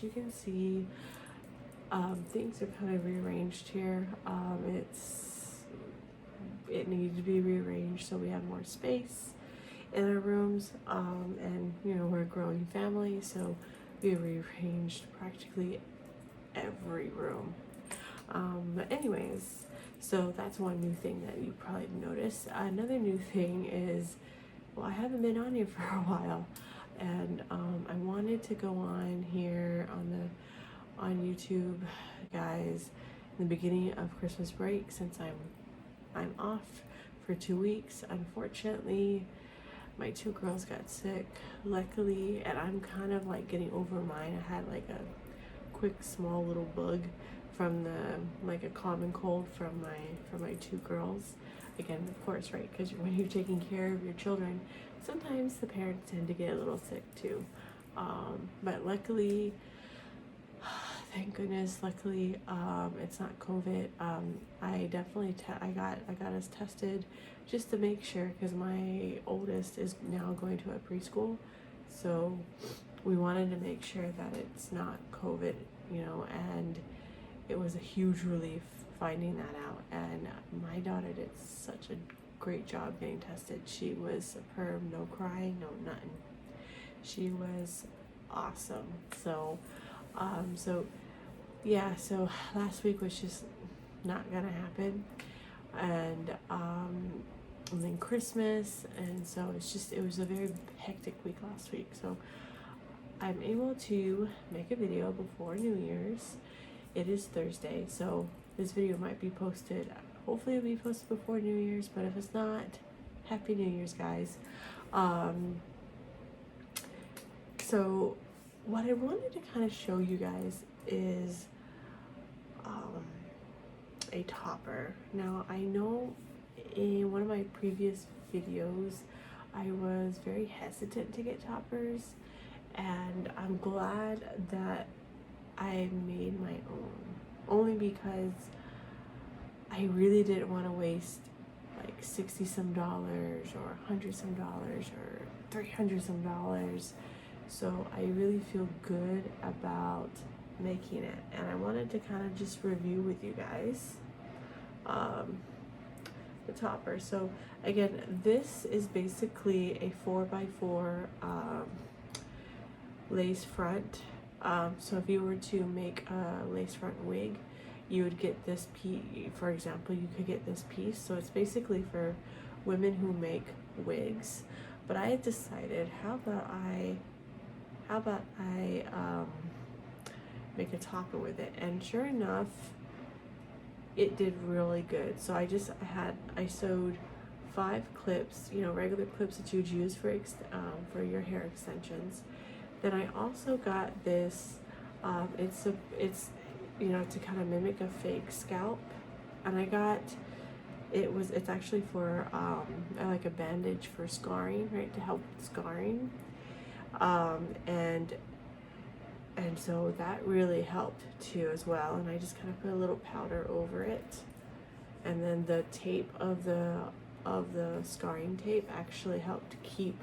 you can see, things are kind of rearranged here. It needed to be rearranged so we have more space in our rooms, and you know, we're a growing family, so we rearranged practically every room. But anyways, so that's one new thing that you probably noticed. Another new thing is, well, I haven't been on here for a while, and I wanted to go on here on YouTube, guys, in the beginning of Christmas break, since I'm off for 2 weeks. Unfortunately, my two girls got sick, luckily, and I'm kind of like getting over mine. I had like a quick small little bug from like a common cold from my two girls. Again, of course, right, because when you're taking care of your children, sometimes the parents tend to get a little sick too. But luckily, thank goodness, luckily, it's not COVID. I definitely I got us tested just to make sure, because my oldest is now going to a preschool, so we wanted to make sure that it's not COVID, you know, and it was a huge relief finding that out. And my daughter did such a great job getting tested. She was superb, no crying, no nothing. She was awesome. So yeah, so last week was just not gonna happen, and then Christmas, and so it was a very hectic week last week. So I'm able to make a video before New Year's. It is Thursday, so this video might be posted, hopefully it'll be posted before New Year's, but if it's not, Happy New Year's, guys. So what I wanted to kind of show you guys is a topper. Now, I know in one of my previous videos I was very hesitant to get toppers, and I'm glad that I made my own, only because I really didn't want to waste like $60 some or $100 some or $300 some. So I really feel good about making it, and I wanted to kind of just review with you guys the topper. So again, this is basically a 4x4 lace front. So if you were to make a lace front wig, you would get this piece. For example, you could get this piece. So it's basically for women who make wigs. But I had decided, how about I make a topper with it, and sure enough, it did really good. So I sewed 5 clips, you know, regular clips that you would use for your hair extensions. Then I also got this, it's you know, to kind of mimic a fake scalp, and it's actually for like a bandage for scarring, right, to help with scarring, and so that really helped too as well. And I just kind of put a little powder over it, and then the tape of the scarring tape actually helped keep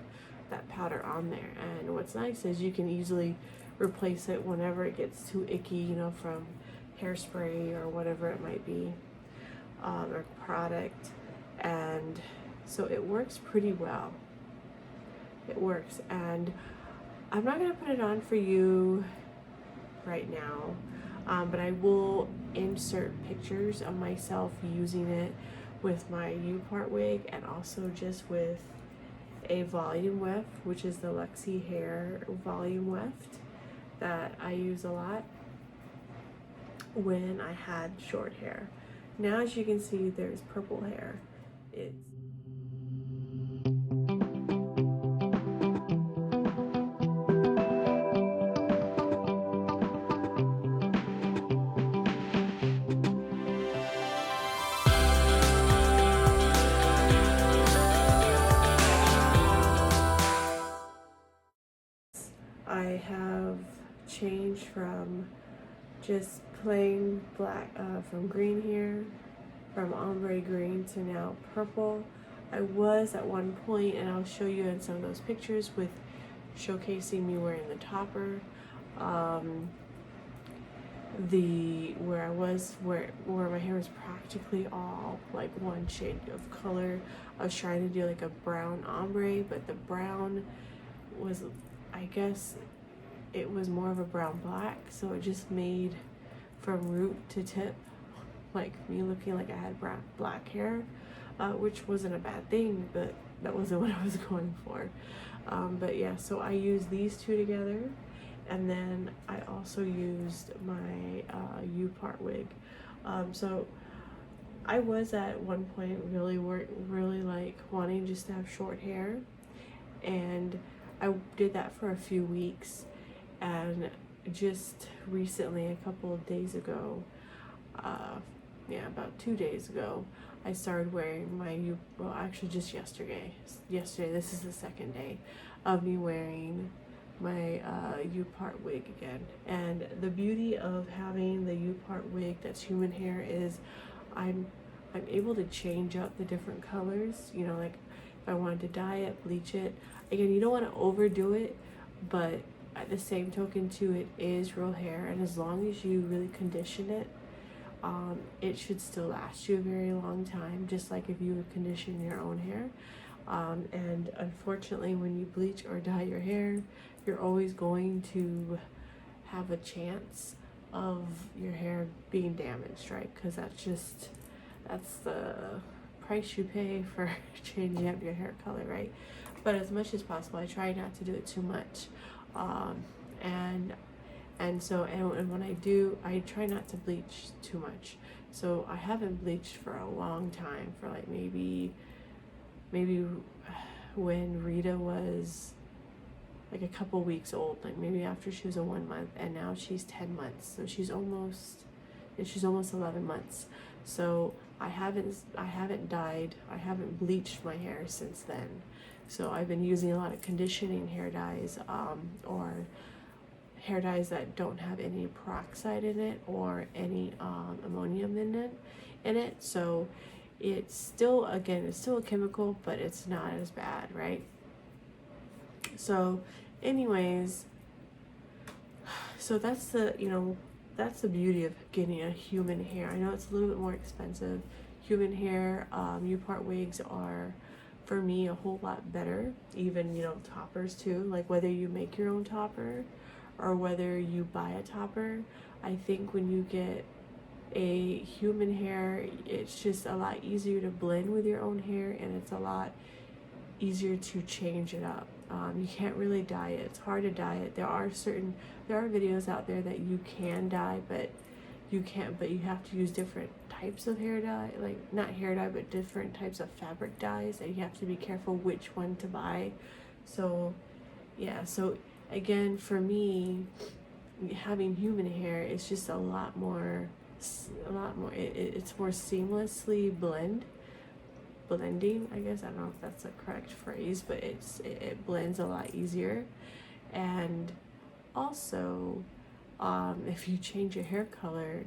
that powder on there. And what's nice is you can easily replace it whenever it gets too icky, you know, from hairspray or whatever it might be, or product. And so it works pretty well. It works, and I'm not gonna put it on for you right now, but I will insert pictures of myself using it with my U-part wig, and also just with a volume weft, which is the Luxie Hair volume weft that I use a lot when I had short hair. Now, as you can see, there's purple hair. I have changed from just plain black, from green hair, from ombre green to now purple. I was at one point, and I'll show you in some of those pictures, with showcasing me wearing the topper. where I was, where my hair was practically all like one shade of color. I was trying to do like a brown ombre, but the brown was, I guess it was more of a brown black, so it just made from root to tip like me looking like I had black hair, which wasn't a bad thing, but that wasn't what I was going for. But yeah, so I used these two together, and then I also used my U-part wig. So I was at one point really like wanting just to have short hair, and I did that for a few weeks, and just recently, a couple of days ago, about 2 days ago, I started wearing my well, actually just yesterday, this is the second day of me wearing my U-part wig again. And the beauty of having the U-part wig that's human hair is I'm able to change up the different colors, you know, like if I wanted to dye it, bleach it. Again, you don't want to overdo it, but at the same token too, it is real hair, and as long as you really condition it, it should still last you a very long time, just like if you would condition your own hair. And unfortunately, when you bleach or dye your hair, you're always going to have a chance of your hair being damaged, right? Because that's the price you pay for changing up your hair color, right? But as much as possible, I try not to do it too much. And when I do, I try not to bleach too much. So I haven't bleached for a long time, for like maybe when Rita was like a couple weeks old, like maybe after she was a 1 month, and now she's 10 months. So she's almost 11 months. So I haven't dyed, I haven't bleached my hair since then. So I've been using a lot of conditioning hair dyes, or hair dyes that don't have any peroxide in it or any ammonium in it. So it's still a chemical, but it's not as bad, right? So anyways, so that's the beauty of getting a human hair. I know it's a little bit more expensive. Human hair, U-part wigs are, for me, a whole lot better. Even, toppers too, like whether you make your own topper or whether you buy a topper, I think when you get a human hair, it's just a lot easier to blend with your own hair, and it's a lot easier to change it up. You can't really dye it. It's hard to dye it. There are videos out there that you can dye, but you have to use different types of hair dye, like not hair dye, but different types of fabric dyes, and you have to be careful which one to buy. So yeah, so again, for me, having human hair is just a lot more, it's more seamlessly blending, I guess. I don't know if that's a correct phrase, but it blends a lot easier. And also, if you change your hair color,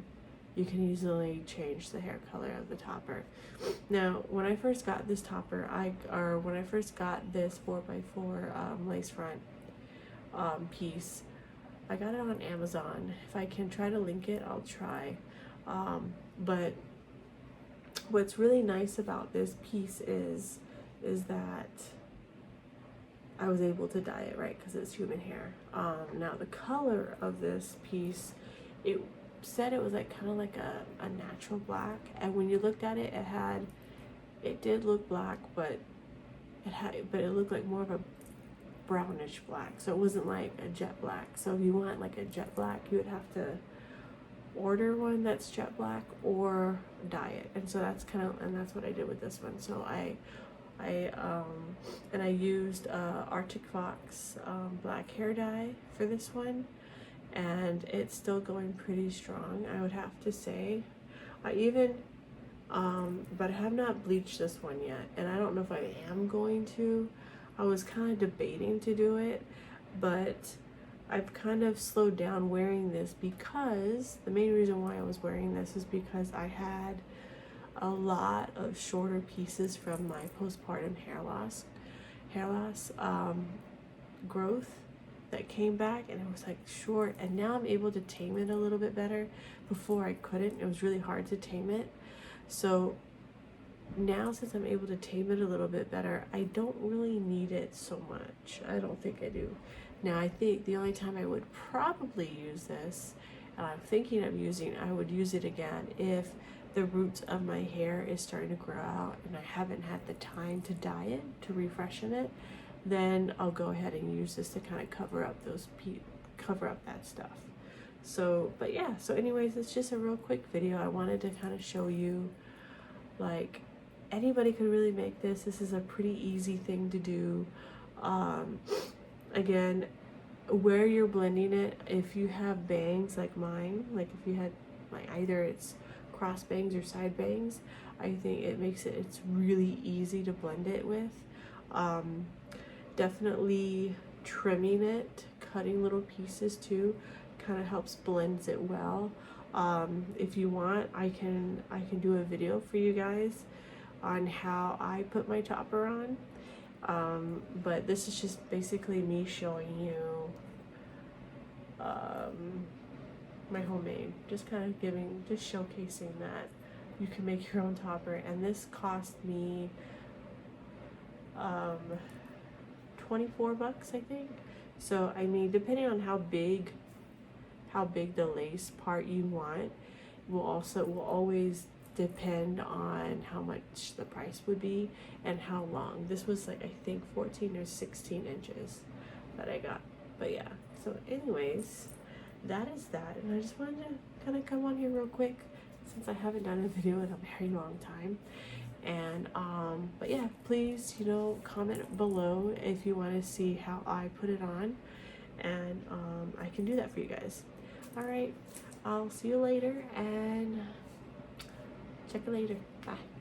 you can easily change the hair color of the topper. Now, when I first got this topper, when I first got this 4x4 lace front piece, I got it on Amazon. If I can try to link it, I'll try. But what's really nice about this piece is that I was able to dye it, right, because it's human hair. Now the color of this piece, it said it was like kind of like a natural black, and when you looked at it, it did look black, but it looked like more of a brownish black, so it wasn't like a jet black. So if you want like a jet black, you would have to order one that's jet black or dye it. And so that's what I did with this one. So I used Arctic Fox black hair dye for this one, and it's still going pretty strong, I would have to say. But I have not bleached this one yet, and I don't know if I am going to. I was kind of debating to do it, but I've kind of slowed down wearing this, because the main reason why I was wearing this is because I had a lot of shorter pieces from my postpartum hair loss growth that came back, and it was like short, and now I'm able to tame it a little bit better. Before I couldn't. It was really hard to tame it. So now, since I'm able to tame it a little bit better, I don't really need it so much. I don't think I do. Now, I think the only time I would probably use this, and I'm thinking of using, I would use it again if the roots of my hair is starting to grow out and I haven't had the time to dye it, to refreshen it. Then I'll go ahead and use this to kind of cover up that stuff. So, but yeah, so anyways, it's just a real quick video. I wanted to kind of show you, like, anybody could really make this. This is a pretty easy thing to do. Again, where you're blending it, if you have bangs like mine, like if you had like either it's cross bangs or side bangs, I think it's really easy to blend it with. Definitely trimming it, cutting little pieces too, kind of helps blends it well. If you want, I can do a video for you guys on how I put my topper on. But this is just basically me showing you my homemade, just kind of showcasing that you can make your own topper. And this cost me 24 bucks, I think. So I mean, depending on how big the lace part you want will always depend on how much the price would be and how long. This was like, I think 14 or 16 inches that I got. But yeah, so anyways, that is that. And I just wanted to kind of come on here real quick since I haven't done a video in a very long time. And but yeah, please, comment below if you want to see how I put it on, and I can do that for you guys. All right, I'll see you later, and check you later. Bye.